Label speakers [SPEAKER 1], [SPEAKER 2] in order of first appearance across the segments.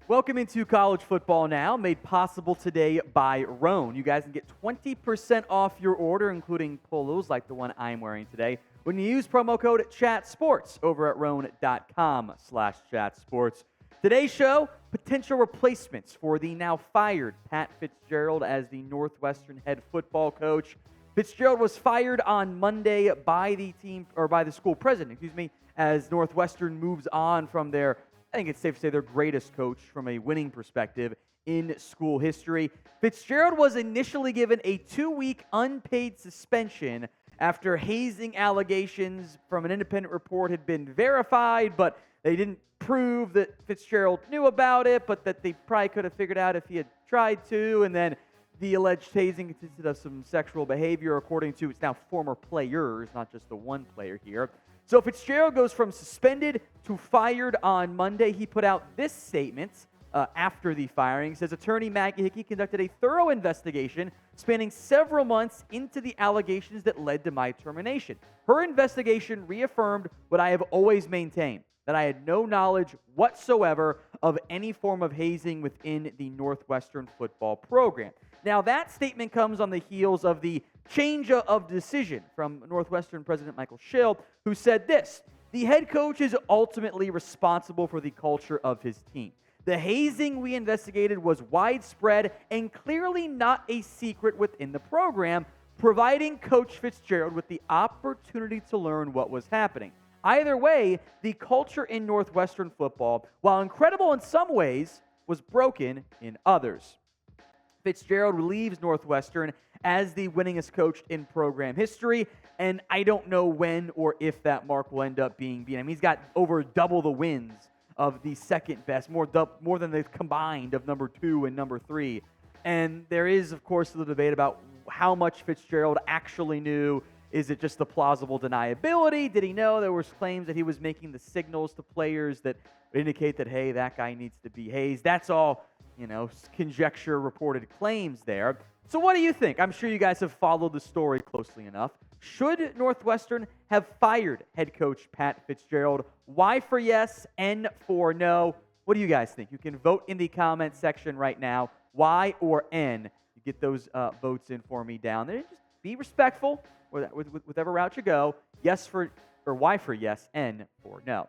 [SPEAKER 1] Welcome into College Football Now, made possible today by Roan. You guys can get 20% off your order, including polos like the one I'm wearing today, when you use promo code CHATSPORTS over at roan.com/chatsports. Today's show, potential replacements for the now fired Pat Fitzgerald as the Northwestern head football coach. Fitzgerald was fired on Monday by the school president, as Northwestern moves on from their, I think it's safe to say, their greatest coach from a winning perspective in school history. Fitzgerald was initially given a 2-week unpaid suspension after hazing allegations from an independent report had been verified, but they didn't prove that Fitzgerald knew about it, but that they probably could have figured out if he had tried to. And then the alleged hazing consisted of some sexual behavior, according to its now former players, not just the one player here. So Fitzgerald goes from suspended to fired on Monday. He put out this statement after the firing. It says, Attorney Maggie Hickey conducted a thorough investigation spanning several months into the allegations that led to my termination. Her investigation reaffirmed what I have always maintained, that I had no knowledge whatsoever of any form of hazing within the Northwestern football program. Now, that statement comes on the heels of the change of decision from Northwestern President Michael Schill, who said this: the head coach is ultimately responsible for the culture of his team. The hazing we investigated was widespread and clearly not a secret within the program, providing Coach Fitzgerald with the opportunity to learn what was happening. Either way, the culture in Northwestern football, while incredible in some ways, was broken in others. Fitzgerald leaves Northwestern as the winningest coach in program history, and I don't know when or if that mark will end up being beat. I mean, he's got over double the wins of the second best, more than the combined of number 2 and number 3. And there is, of course, the debate about how much Fitzgerald actually knew. Is it just the plausible deniability? Did he know there was claims that he was making the signals to players that would indicate that, hey, that guy needs to be hazed? That's all, conjecture reported claims there. So what do you think? I'm sure you guys have followed the story closely enough. Should Northwestern have fired head coach Pat Fitzgerald? Y for yes, N for no. What do you guys think? You can vote in the comment section right now. Y or N. You get those votes in for me down there. Just be respectful with whatever route you go. Yes for, or Y for yes, N for no.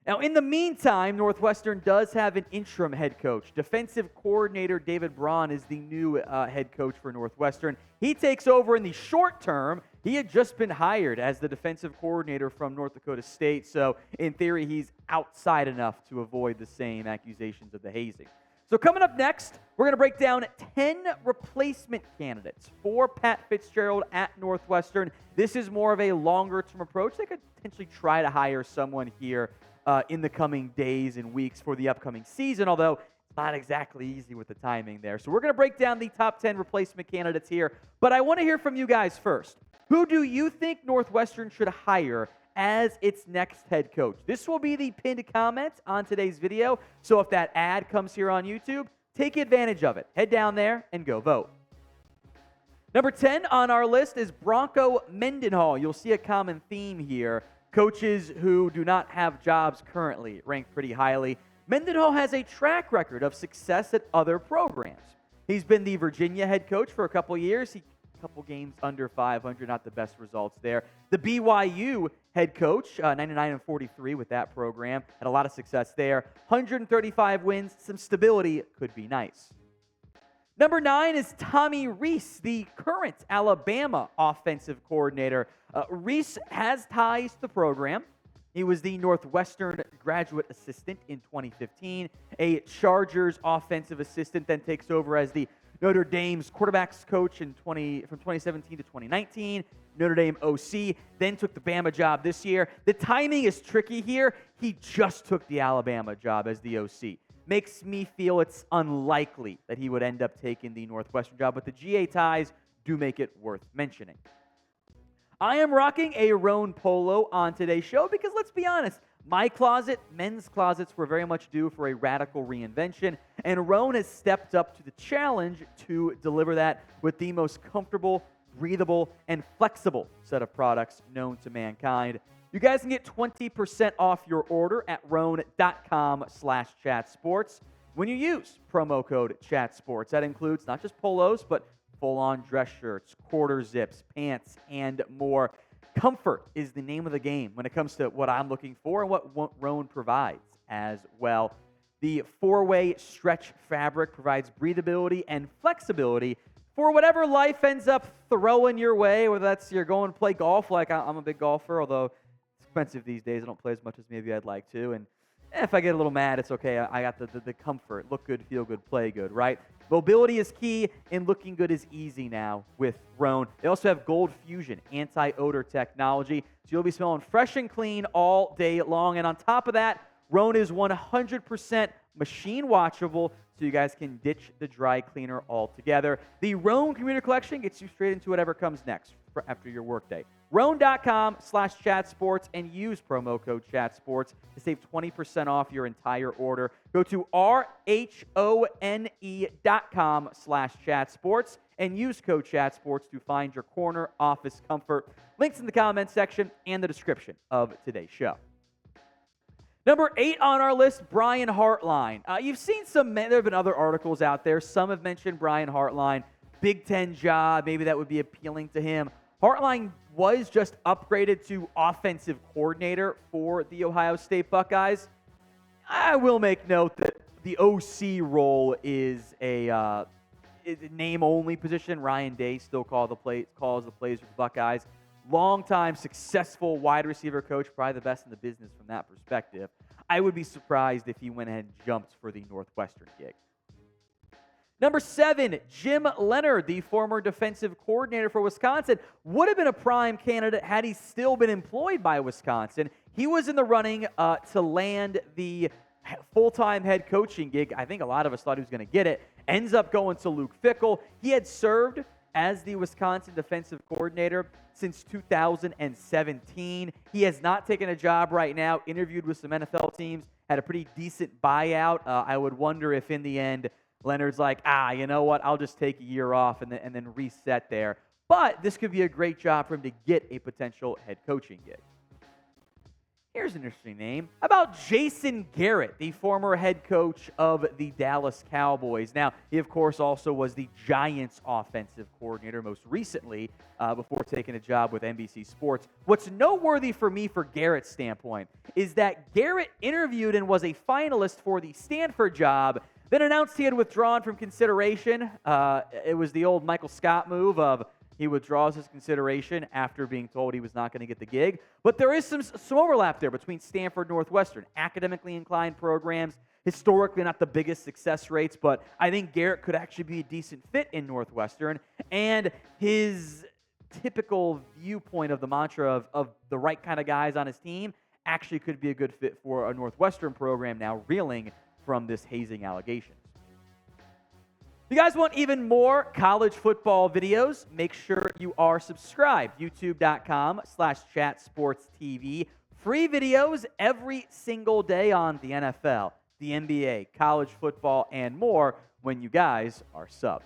[SPEAKER 1] Now, in the meantime, Northwestern does have an interim head coach. Defensive coordinator David Braun is the new head coach for Northwestern. He takes over in the short term. He had just been hired as the defensive coordinator from North Dakota State, so in theory, he's outside enough to avoid the same accusations of the hazing. So coming up next, we're going to break down 10 replacement candidates for Pat Fitzgerald at Northwestern. This is more of a longer-term approach. They could potentially try to hire someone here in the coming days and weeks for the upcoming season, although it's not exactly easy with the timing there. So we're going to break down the top 10 replacement candidates here, but I want to hear from you guys first. Who do you think Northwestern should hire as its next head coach? This will be the pinned comment on today's video, so if that ad comes here on YouTube, take advantage of it. Head down there and go vote. Number 10 on our list is Bronco Mendenhall. You'll see a common theme here. Coaches who do not have jobs currently ranked pretty highly. Mendenhall has a track record of success at other programs. He's been the Virginia head coach for a couple years. A couple games under 500, not the best results there. The BYU head coach, 99-43 with that program, had a lot of success there. 135 wins, some stability could be nice. Number 9 is Tommy Rees, the current Alabama offensive coordinator. Reese has ties to the program. He was the Northwestern graduate assistant in 2015, a Chargers offensive assistant, then takes over as the Notre Dame's quarterbacks coach from 2017 to 2019, Notre Dame OC, then took the Bama job this year. The timing is tricky here. He just took the Alabama job as the OC. Makes me feel it's unlikely that he would end up taking the Northwestern job, but the GA ties do make it worth mentioning. I am rocking a Roan polo on today's show because, let's be honest, my closet, men's closets, were very much due for a radical reinvention, and Roan has stepped up to the challenge to deliver that with the most comfortable, breathable, and flexible set of products known to mankind. You guys can get 20% off your order at roan.com/chatsports when you use promo code chatsports. That includes not just polos, but full-on dress shirts, quarter zips, pants, and more. Comfort is the name of the game when it comes to what I'm looking for and what Roan provides as well. The 4-way stretch fabric provides breathability and flexibility for whatever life ends up throwing your way, whether that's you're going to play golf, like I'm a big golfer, although it's expensive these days. I don't play as much as maybe I'd like to. And if I get a little mad, it's okay. I got the comfort. Look good, feel good, play good, right? Mobility is key, and looking good is easy now with Roan. They also have Gold Fusion anti-odor technology, so you'll be smelling fresh and clean all day long. And on top of that, Roan is 100% machine washable, so you guys can ditch the dry cleaner altogether. The Roan Commuter Collection gets you straight into whatever comes next after your workday. Roan.com/chatsports and use promo code chatsports to save 20% off your entire order. Go to RHONE.com/chatsports and use code chatsports to find your corner office comfort. Links in the comments section and the description of today's show. Number 8 on our list, Brian Hartline. You've seen there have been other articles out there. Some have mentioned Brian Hartline, Big Ten job, maybe that would be appealing to him. Hartline was just upgraded to offensive coordinator for the Ohio State Buckeyes. I will make note that the OC role is a name-only position. Ryan Day still calls the plays for the Buckeyes. Long-time successful wide receiver coach, probably the best in the business from that perspective. I would be surprised if he went ahead and jumped for the Northwestern gig. Number 7, Jim Leonard, the former defensive coordinator for Wisconsin, would have been a prime candidate had he still been employed by Wisconsin. He was in the running to land the full-time head coaching gig. I think a lot of us thought he was going to get it. Ends up going to Luke Fickell. He had served as the Wisconsin defensive coordinator since 2017. He has not taken a job right now, interviewed with some NFL teams, had a pretty decent buyout. I would wonder if in the end Leonard's like, you know what, I'll just take a year off and then reset there. But this could be a great job for him to get a potential head coaching gig. Here's an interesting name. How about Jason Garrett, the former head coach of the Dallas Cowboys? Now, he, of course, also was the Giants offensive coordinator most recently before taking a job with NBC Sports. What's noteworthy for me for Garrett's standpoint is that Garrett interviewed and was a finalist for the Stanford job, then announced he had withdrawn from consideration. It was the old Michael Scott move of he withdraws his consideration after being told he was not going to get the gig. But there is some overlap there between Stanford and Northwestern. Academically inclined programs, historically not the biggest success rates, but I think Garrett could actually be a decent fit in Northwestern. And his typical viewpoint of the mantra of the right kind of guys on his team actually could be a good fit for a Northwestern program now reeling from this hazing allegation. If you guys want even more college football videos, make sure you are subscribed. YouTube.com/chatsportstv. Free videos every single day on the NFL, the NBA, college football, and more when you guys are subbed.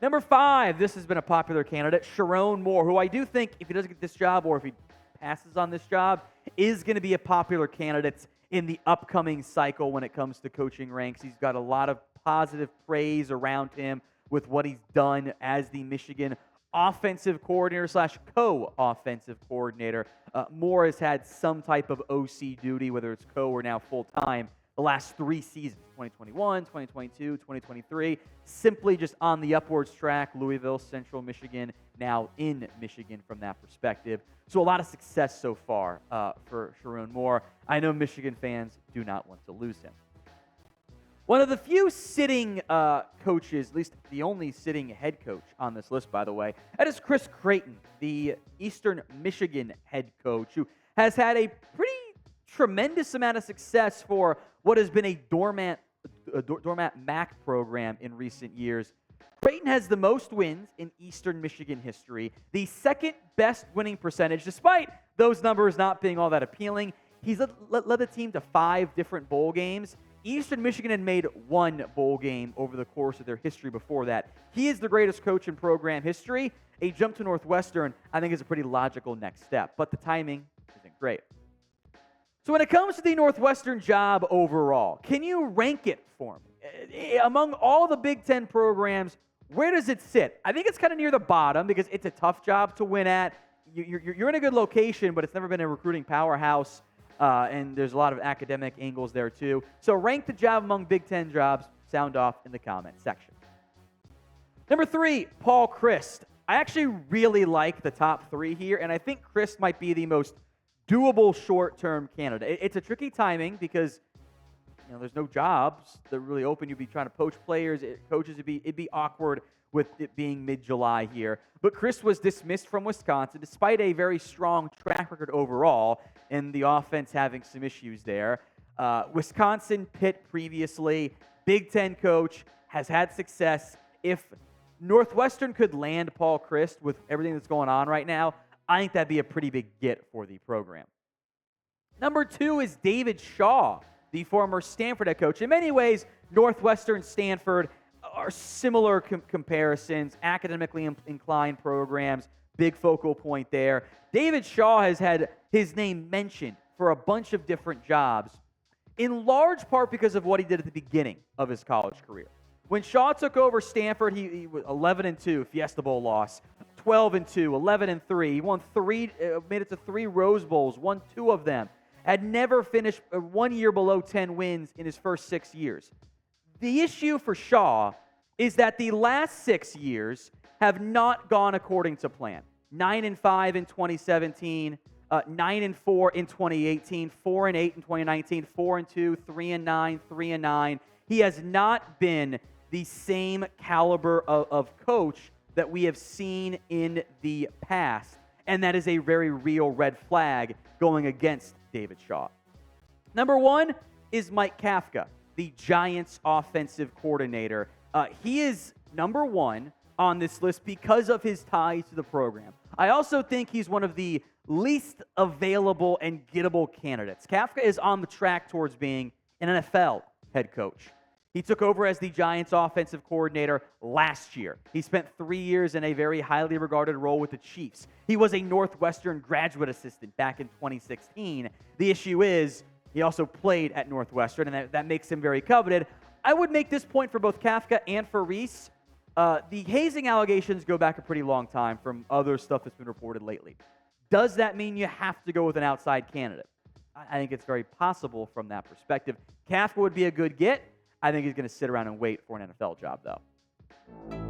[SPEAKER 1] Number 5, this has been a popular candidate, Sherrone Moore, who I do think, if he doesn't get this job or if he passes on this job, is going to be a popular candidate in the upcoming cycle when it comes to coaching ranks. He's got a lot of positive praise around him with what he's done as the Michigan offensive coordinator / co-offensive coordinator. Moore has had some type of OC duty, whether it's co or now full-time, the last 3 seasons, 2021, 2022, 2023, simply just on the upwards track. Louisville, Central Michigan, now in Michigan from that perspective. So a lot of success so far for Sherrone Moore. I know Michigan fans do not want to lose him. One of the few sitting coaches, at least the only sitting head coach on this list, by the way, that is Chris Creighton, the Eastern Michigan head coach, who has had a pretty tremendous amount of success for what has been a doormat MAC program in recent years. Creighton has the most wins in Eastern Michigan history, the second best winning percentage, despite those numbers not being all that appealing. He's led the team to 5 different bowl games. Eastern Michigan had made 1 bowl game over the course of their history before that. He is the greatest coach in program history. A jump to Northwestern, I think, is a pretty logical next step. But the timing Great. So when it comes to the Northwestern job overall, can you rank it for me? Among all the Big Ten programs, where does it sit? I think it's kind of near the bottom because it's a tough job to win at. You're in a good location, but it's never been a recruiting powerhouse, and there's a lot of academic angles there too. So rank the job among Big Ten jobs. Sound off in the comment section. Number 3, Paul Chryst. I actually really like the top 3 here, and I think Chryst might be the most doable short-term candidate. It's a tricky timing because there's no jobs that are really open. You'd be trying to poach players, coaches. It'd be awkward with it being mid-July here. But Chryst was dismissed from Wisconsin despite a very strong track record overall and the offense having some issues there. Wisconsin, Pitt previously, Big Ten coach, has had success. If Northwestern could land Paul Chryst with everything that's going on right now, I think that'd be a pretty big get for the program. Number 2 is David Shaw, the former Stanford head coach. In many ways, Northwestern, Stanford are similar comparisons, academically inclined programs, big focal point there. David Shaw has had his name mentioned for a bunch of different jobs, in large part because of what he did at the beginning of his college career. When Shaw took over Stanford, he was 11-2, Fiesta Bowl loss, 12-2, 11-3. He won made it to 3 Rose Bowls, won 2 of them. Had never finished 1 year below 10 wins in his first 6 years. The issue for Shaw is that the last 6 years have not gone according to plan. 9-5 in 2017, 9-4 in 2018, 4-8 in 2019, 4-2, 3-9, 3-9. He has not been the same caliber of coach that we have seen in the past, and that is a very real red flag going against David Shaw. Number 1 is Mike Kafka, the Giants offensive coordinator. He is number 1 on this list because of his ties to the program. I also think he's one of the least available and gettable candidates. Kafka is on the track towards being an NFL head coach. He took over as the Giants offensive coordinator last year. He spent 3 years in a very highly regarded role with the Chiefs. He was a Northwestern graduate assistant back in 2016. The issue is he also played at Northwestern, and that makes him very coveted. I would make this point for both Kafka and for Reese. The hazing allegations go back a pretty long time from other stuff that's been reported lately. Does that mean you have to go with an outside candidate? I think it's very possible from that perspective. Kafka would be a good get. I think he's going to sit around and wait for an NFL job, though.